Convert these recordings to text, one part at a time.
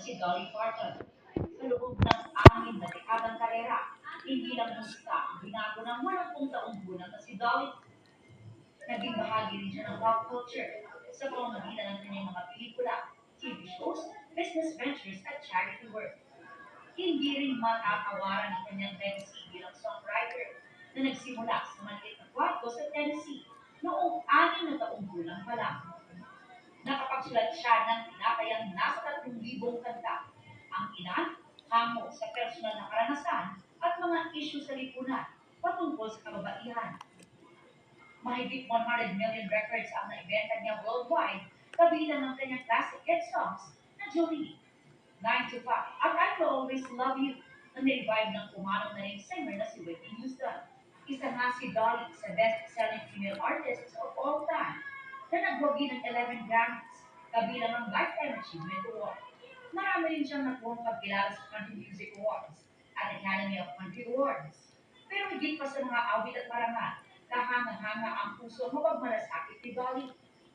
si Dolly Parton. Sa loob ng 6 na dekadang karera, hindi lang musika ang binago ng 80 taong gulang na si Dolly. Naging bahagi rin siya ng pop culture sa pamamagitan ng kanyang mga pelikula, TV shows, business ventures at charity work. Hindi rin matatawaran ang kanyang legacy bilang songwriter na nagsimula sa maliit na kwarto sa Tennessee noong 6 na taong gulang pa lang. Nakapagsulat siya ng tinatayang nasa 3,000 kanta. Ang ilan hango sa personal na karanasan at mga isyu sa lipunan patungkol sa kababaihan. Mahigit 100 million records ang naibenta niya worldwide, kabilang ng kanyang classic hit songs na Jolie, 9 to 5, at I Will Always Love You, na nirevive ng pumanong na rin singer na si Whitney Houston. Isa nga si Dolly sa best-selling female artists of all time na nagwagi ng 11 Grammys, kabilang ang Lifetime Achievement Award. Marami rin siyang nakuhang pagkilala sa Country Music Awards at Academy of Country Awards. Pero higit pa sa mga awit at parangal, kahanga-hanga ang puso mapagmalasakit ni Dolly.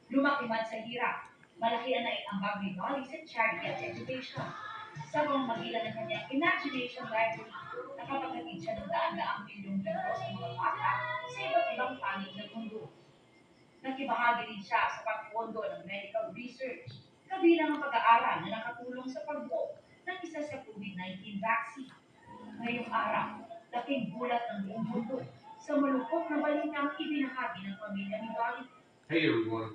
Lumaki man sa hirap, malaki ang naiambag ni Dolly sa charity at education. Sa pamamagitan ng kanyang Imagination Library, nakapaghatid siya ng daan-daang milyong libro sa mga bata sa iba't ibang panig ng mundo. Nakibahagi din siya sa pagpondo ng medical research, kabilang ang pag-aaral na nakatulong sa pagbuo ng isa sa COVID-19 vaccine. Ngayong araw, laking gulat ng buong mundo sa malungkot na balitang ibinahagi ng pamilya ni Dolly. Hey everyone,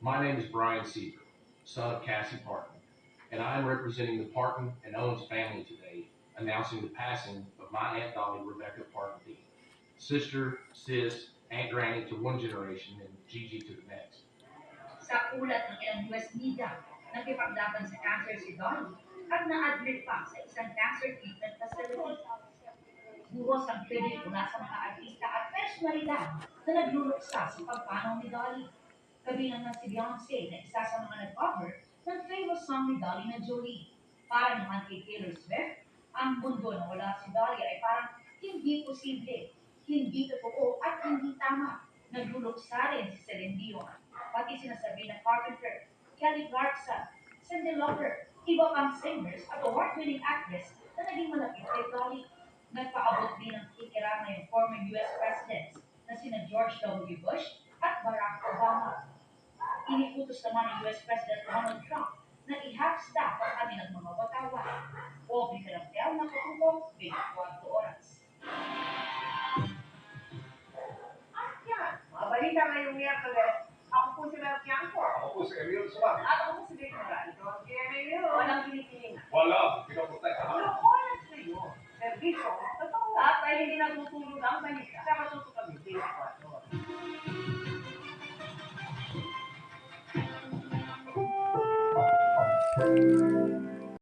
my name is Brian Seaver, son of Cassie Parton, and I am representing the Parton and Owens family today, announcing the passing of my Aunt Dolly Rebecca Parton Dean, sister, sis, Aunt Granny to one generation and Gigi to the next. Sa ulat ng ilang US media, nakipaglaban sa cancer si Dolly at na-admit pa sa isang cancer treatment facility. Buhos ang tribute mula sa mga artista at personalidad na nagluluksa sa pagpanaw ni Dolly. Kabilang na si Beyonce na isa sa mga nag-cover ng famous song ni Dolly na Jolie. Para naman kay Taylor Swift, ang mundo na wala si Dolly ay parang hindi posible, hindi totoo at hindi tama. Nagluluksa rin si Celine Dion, pati sinasabi na Carpenter, Kelly Clarkson, Cyndi Lauper, iba pang singers at award-winning actress na naging malapit kay Dolly. Nagpaabot din ng ikirama yung former US presidents na sina George W. Bush at Barack Obama. Iniutos naman ni US President Donald Trump na i-half staff ang kanilang mga watawat. Pobre Kalamtel na katulong 24 oras. At yan, mga balita ngayong Miyerkules. Ako po si Mel Tiangco. Ako po si Emil Suman. At ako po si Vic Moral. Ito ang GMA. Walang kinikilingan. Wala, pinapunta ka. Walang oras na yun. Servisyo, totoo lahat ay hindi natutulog ang balita. Kaya matuto kami 24 oras. Thank you.